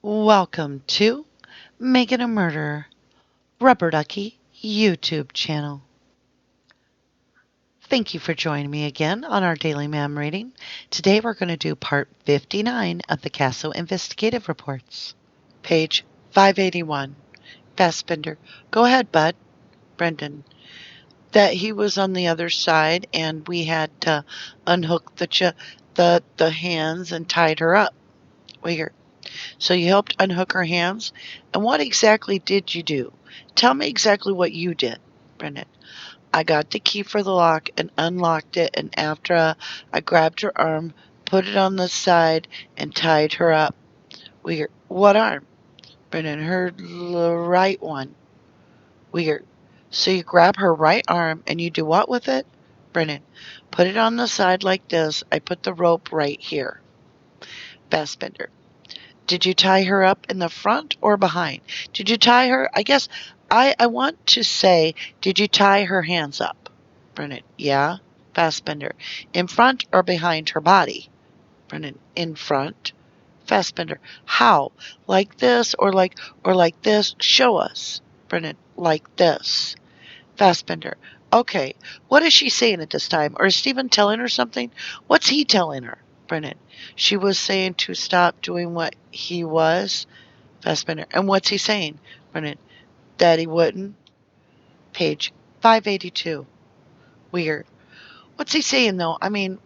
Welcome to Making a Murderer, Rubberducky YouTube channel. Thank you for joining me again on our daily MaM reading. Today we're going to do part 59 of the CASO Investigative Reports. Page 581. Fassbender. Go ahead, bud. Brendan. That he was on the other side and we had to unhook the hands and tied her up. Weird. So you helped unhook her hands? And what exactly did you do? Tell me exactly what you did, Brendan. I got the key for the lock and unlocked it, and after I grabbed her arm, put it on the side, and tied her up. Weird. What arm? Brendan, her right one. Weird. So you grab her right arm and you do what with it? Brendan, put it on the side like this. I put the rope right here. Fassbender. Did you tie her up in the front or behind? Did you tie her? I guess I want to say, did you tie her hands up? Brennan, yeah. Fassbender, in front or behind her body? Brennan, in front. Fassbender, how? Like this or like this? Show us. Brennan, like this. Fassbender, okay. What is she saying at this time? Or is Steven telling her something? What's he telling her? Brennan, she was saying to stop doing what he was. Fassbender, and what's he saying? Brennan, that he wouldn't. Page 582. Weird. What's he saying though? I mean,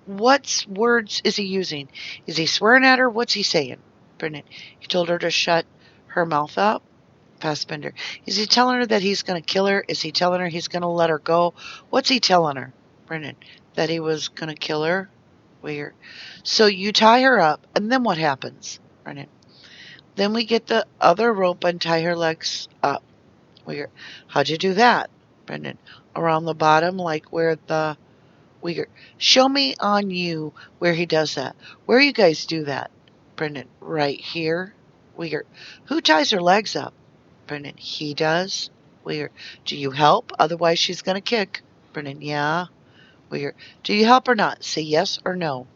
what words is he using? Is he swearing at her? What's he saying? Brennan, he told her to shut her mouth up. Fassbender, is he telling her that he's going to kill her? Is he telling her he's going to let her go? What's he telling her? Brennan, that he was going to kill her. Weird. So you tie her up, and then what happens? Brennan, then we get the other rope and tie her legs up. Weird. How'd you do that? Brendan, around the bottom, like where the... Weird. Show me on you where he does that. Where you guys do that? Brendan, right here. Weird. Who ties her legs up? Brendan, he does. Weird. Do you help? Otherwise she's going to kick. Brendan, yeah. Weird. Do you help or not? Say yes or no.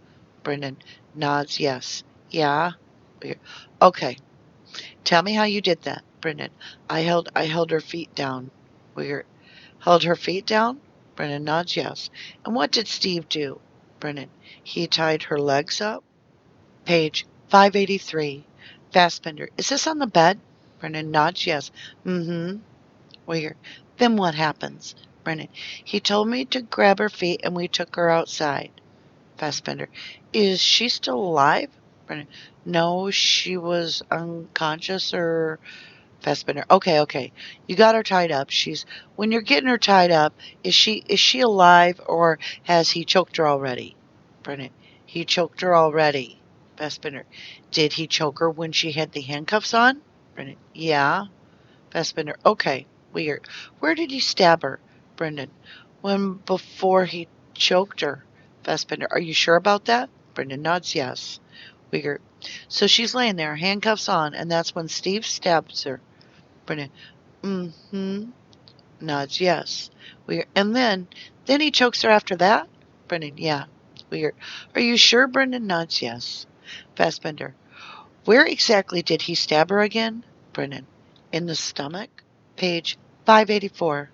Brendan nods yes. Yeah. Weird. Okay. Tell me how you did that, Brendan. I held her feet down. Weird. Held her feet down? Brendan nods yes. And what did Steve do? Brendan, he tied her legs up. Page 583. Fassbender, is this on the bed? Brendan nods yes. Mm-hmm. Weird. Then what happens? Brendan, he told me to grab her feet and we took her outside. Fassbender, is she still alive? Brendan, no, she was unconscious or... Fassbender, okay. You got her tied up. When you're getting her tied up, is she alive or has he choked her already? Brennan, he choked her already. Fassbender, did he choke her when she had the handcuffs on? Brennan, yeah. Fassbender, okay. Weird. Where did he stab her? Brendan, when before he choked her. Fassbender, are you sure about that? Brendan nods yes. Weird. So she's laying there, handcuffs on, and that's when Steve stabs her. Brendan, mm-hmm. Nods yes. Weird. And then he chokes her after that? Brendan, yeah. Weird. Are you sure? Brendan nods yes. Fassbender, where exactly did he stab her again? Brendan, in the stomach. Page 584.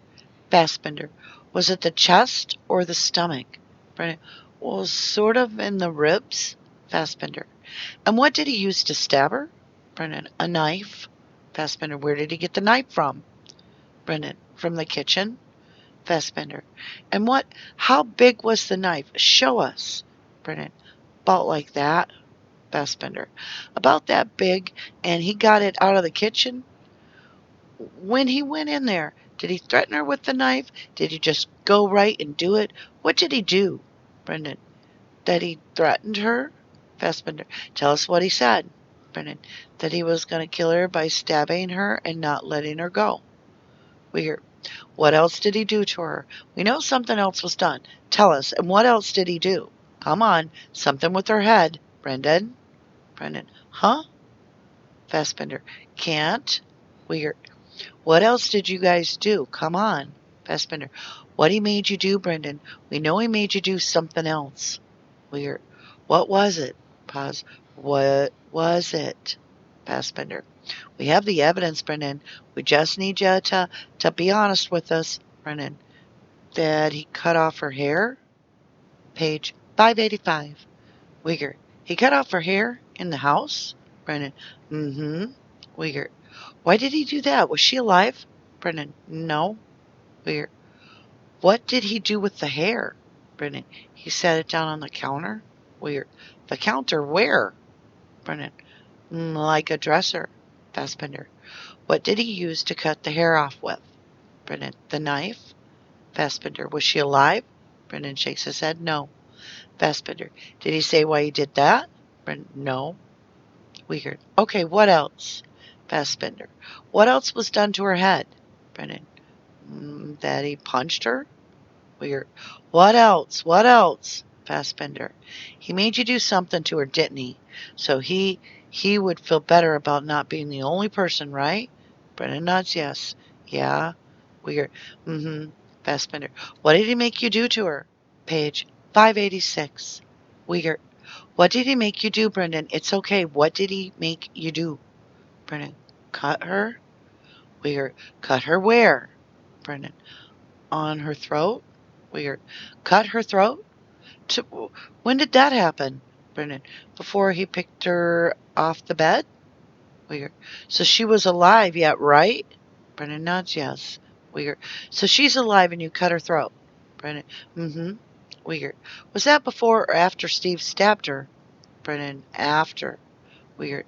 Fassbender, was it the chest or the stomach? Brendan, well, sort of in the ribs. Fassbender, and what did he use to stab her? Brendan, a knife. Fassbender, where did he get the knife from? Brendan, from the kitchen. Fassbender, and how big was the knife? Show us. Brendan, about like that. Fassbender, about that big, and he got it out of the kitchen? When he went in there, did he threaten her with the knife? Did he just go right and do it? What did he do? Brendan, that he threatened her? Fassbender, tell us what he said. Brendan, that he was going to kill her by stabbing her and not letting her go. Weird. What else did he do to her? We know something else was done. Tell us, and what else did he do? Come on, something with her head. Brendan? Brendan, huh? Fassbender, can't. Weird. What else did you guys do? Come on. Fassbender, what he made you do, Brendan? We know he made you do something else. Weird. What was it? Pause. What was it? Fassbender. We have the evidence, Brennan. We just need you to be honest with us, Brennan. That he cut off her hair? Page 585. Uyghur. He cut off her hair in the house? Brennan. Mm-hmm. Uyghur. Why did he do that? Was she alive? Brennan. No. Uyghur. What did he do with the hair? Brennan. He set it down on the counter? Uyghur. The counter where? Brennan. Like a dresser. Fassbender. What did he use to cut the hair off with? Brennan. The knife? Fassbender. Was she alive? Brennan shakes his head. No. Fassbender. Did he say why he did that? Brennan. No. Uyghur. Okay, what else? Fassbender. What else was done to her head? Brennan. That he punched her? Uyghur. What else? What else? Fassbender. He made you do something to her, didn't he? So he would feel better about not being the only person, right? Brennan nods yes. Yeah. Uyghur. Mm-hmm. Fassbender. What did he make you do to her? Page 586. Uyghur. What did he make you do, Brendan? It's okay. What did he make you do? Brendan. Cut her? Uyghur. Cut her where? Brendan. On her throat? Uyghur. Cut her throat? When did that happen? Brendan. Before he picked her off the bed? Uyghur. So she was alive yet, right? Brendan nods yes. Uyghur. So she's alive and you cut her throat? Brendan. Mm-hmm. Uyghur. Was that before or after Steve stabbed her? Brendan. After. Uyghur.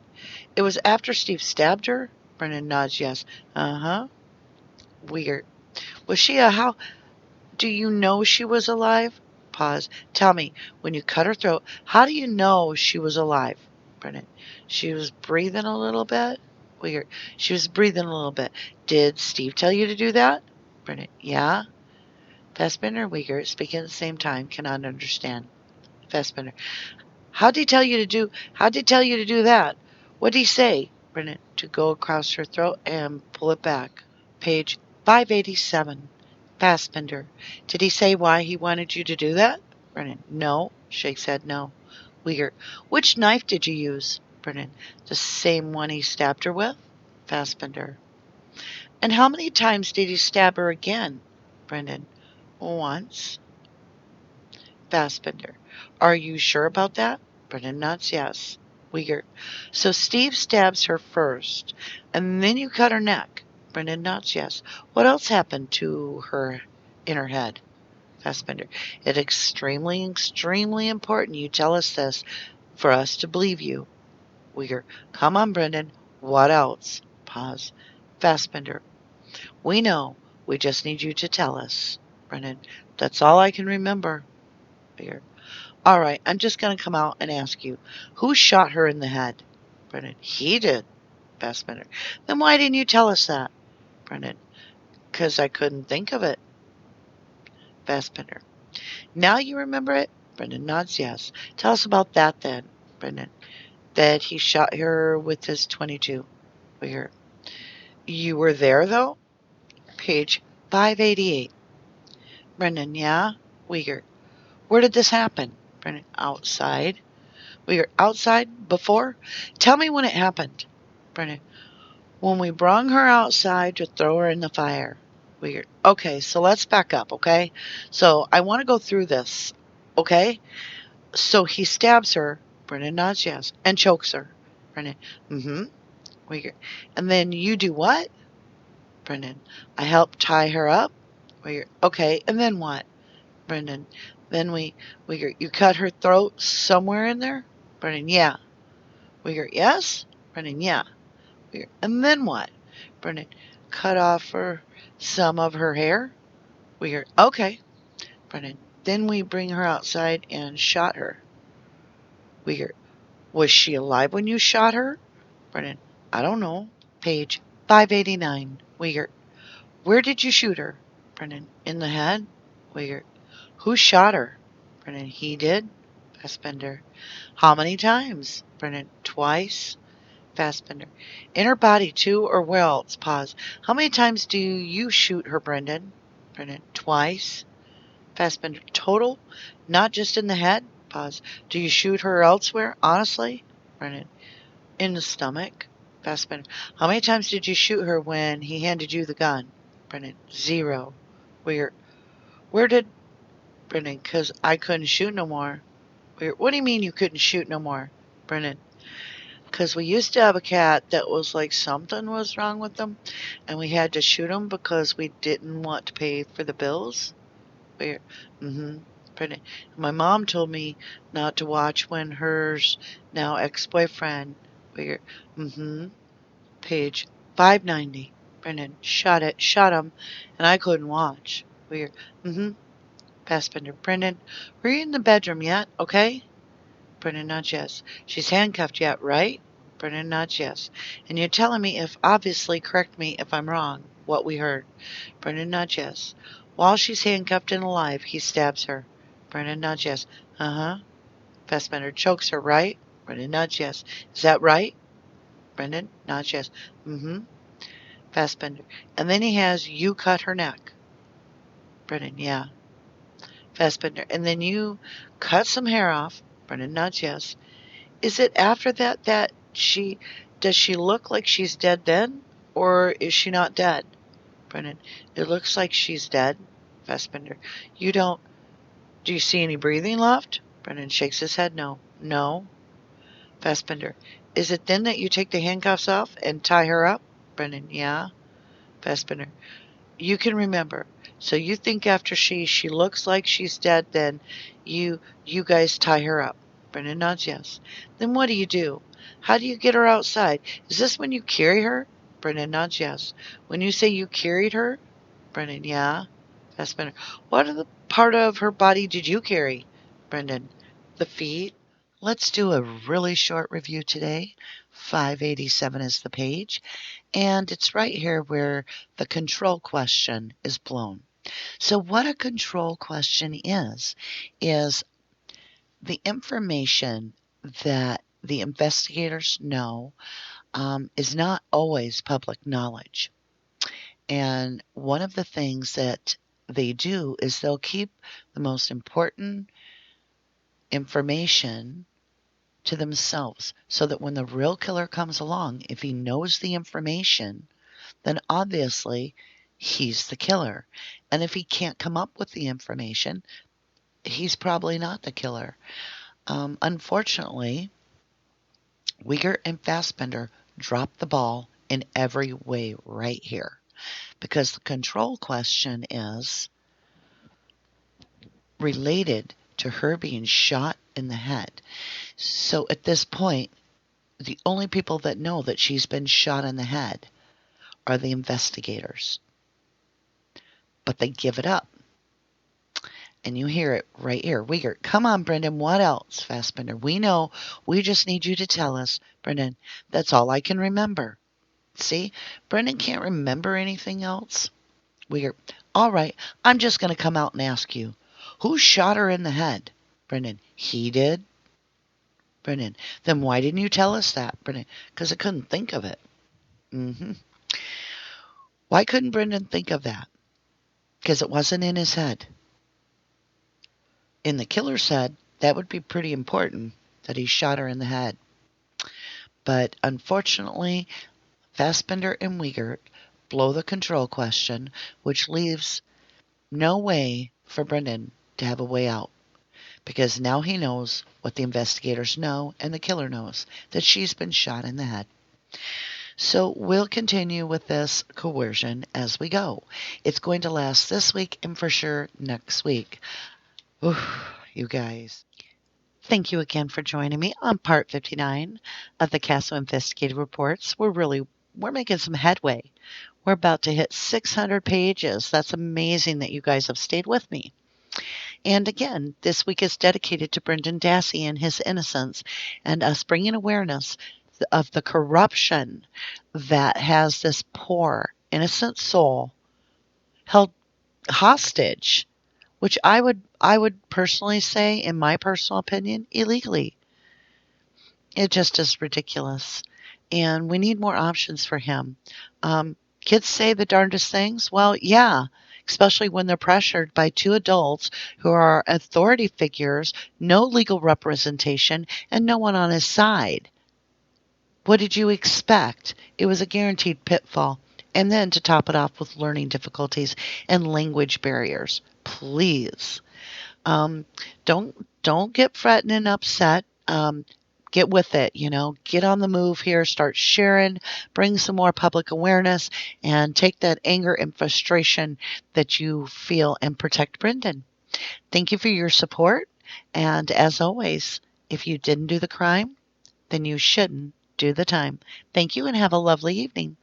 It was after Steve stabbed her? Brendan nods yes. Uh-huh. Uyghur. Was she how do you know she was alive? Pause. Tell me, when you cut her throat, how do you know she was alive? Brendan. She was breathing a little bit? Uyghur. She was breathing a little bit. Did Steve tell you to do that? Brendan. Yeah. Fassbender and Uyghur, speaking at the same time, cannot understand. Fassbender. How'd he tell you to do that? What'd he say? Brennan. To go across her throat and pull it back. Page 587. Fassbender. Did he say why he wanted you to do that? Brennan. No. Shakes head no. Uyghur. Which knife did you use? Brennan. The same one he stabbed her with? Fassbender. And how many times did he stab her again? Brendan. Once. Fassbender. Are you sure about that? Brendan nods yes. Uyghur. So Steve stabs her first, and then you cut her neck. Brendan nods yes. What else happened to her in her head? Fassbender. It's extremely, extremely important you tell us this for us to believe you. Uyghur. Come on, Brendan. What else? Pause. Fassbender. We know. We just need you to tell us. Brendan. That's all I can remember. Uyghur. All right, I'm just going to come out and ask you, who shot her in the head? Brendan. He did. Fassbender. Then why didn't you tell us that? Brendan. Because I couldn't think of it. Fassbender. Now you remember it? Brendan nods yes. Tell us about that then. Brendan. That he shot her with his .22. Uyghur. You were there though? Page 588. Brendan. Yeah? Uyghur. Where did this happen? Brendan. Outside. We were outside before? Tell me when it happened. Brendan. When we brung her outside to throw her in the fire. Weird. Okay, so let's back up, okay? So I want to go through this, okay? So he stabs her. Brendan nods yes. And chokes her. Brendan. Mm-hmm. Weird. And then you do what? Brendan. I help tie her up. Weird. Okay, and then what? Brendan. Then you cut her throat somewhere in there? Brendan. Yeah. Uyghur. Yes? Brendan. Yeah. Uyghur. And then what? Brendan. Cut off some of her hair? Uyghur. Okay. Brendan. Then we bring her outside and shot her. Uyghur. Was she alive when you shot her? Brendan. I don't know. Page 589. Uyghur. Where did you shoot her? Brendan. In the head? Uyghur. Who shot her? Brendan. He did. Fassbender. How many times? Brendan. Twice. Fassbender. In her body too, or where else? Pause. How many times do you shoot her, Brendan? Brendan. Twice. Fassbender. Total? Not just in the head? Pause. Do you shoot her elsewhere? Honestly? Brendan. In the stomach? Fassbender. How many times did you shoot her when he handed you the gun? Brennan. 0. Where did... Brennan. Because I couldn't shoot no more. What do you mean you couldn't shoot no more? Brennan. Because we used to have a cat that was like something was wrong with them, and we had to shoot him because we didn't want to pay for the bills. Weird. Brennan. My mom told me not to watch when hers now ex-boyfriend. Weird. Page 590. Brennan. Shot him, and I couldn't watch. Weird. Fassbender. Brendan, were you in the bedroom yet? Okay? Brendan nods yes. She's handcuffed yet, right? Brendan nods yes. And you're telling me if, obviously, correct me if I'm wrong, what we heard. Brendan nods yes. While she's handcuffed and alive, he stabs her. Brendan nods yes. Uh-huh. Fassbender chokes her, right? Brendan nods yes. Is that right? Brendan nods yes. Fassbender. And then he has you cut her neck. Brendan, yeah. Fassbender. And then you cut some hair off. Brendan nods yes. Is it after that does she look like she's dead then? Or is she not dead? Brendan. It looks like she's dead. Fassbender. Do you see any breathing left? Brendan shakes his head no. No. Fassbender. Is it then that you take the handcuffs off and tie her up? Brendan. Yeah. Fassbender. You can remember. So you think after she looks like she's dead, then you guys tie her up. Brendan nods yes. Then what do you do? How do you get her outside? Is this when you carry her? Brendan nods yes. When you say you carried her? Brendan, yeah. Fassbender. What other part of her body did you carry? Brendan. The feet. Let's do a really short review today. 587 is the page. And it's right here where the control question is blown. So what a control question is the information that the investigators know is not always public knowledge. And one of the things that they do is they'll keep the most important information to themselves so that when the real killer comes along, if he knows the information, then obviously he's the killer. And if he can't come up with the information, he's probably not the killer. Unfortunately, Wiegert and Fassbender dropped the ball in every way right here because the control question is related to her being shot in the head. So at this point, the only people that know that she's been shot in the head are the investigators. But they give it up. And you hear it right here. Wiegert, come on, Brendan, what else? Fassbender, we know. We just need you to tell us. Brendan, that's all I can remember. See, Brendan can't remember anything else. Wiegert, all right, I'm just going to come out and ask you. Who shot her in the head? Brendan, he did. Brendan, then why didn't you tell us that? Brendan, because I couldn't think of it. Why couldn't Brendan think of that? Because it wasn't in his head. In the killer's head, that would be pretty important that he shot her in the head. But unfortunately, Fassbender and Wiegert blow the control question, which leaves no way for Brendan to have a way out. Because now he knows what the investigators know and the killer knows, that she's been shot in the head. So we'll continue with this coercion as we go. It's going to last this week and for sure next week. Oof, you guys. Thank you again for joining me on part 59 of the CASO Investigative Reports. We're making some headway. We're about to hit 600 pages. That's amazing that you guys have stayed with me. And again, this week is dedicated to Brendan Dassey and his innocence and us bringing awareness of the corruption that has this poor, innocent soul held hostage, which I would personally say, in my personal opinion, illegally. It just is ridiculous. And we need more options for him. Kids say the darndest things. Well, yeah, especially when they're pressured by two adults who are authority figures, no legal representation, and no one on his side. What did you expect? It was a guaranteed pitfall. And then to top it off with learning difficulties and language barriers. Please. Um, don't get fretting and upset. Get with it, get on the move here, start sharing, bring some more public awareness, and take that anger and frustration that you feel and protect Brendan. Thank you for your support. And as always, if you didn't do the crime, then you shouldn't do the time. Thank you and have a lovely evening.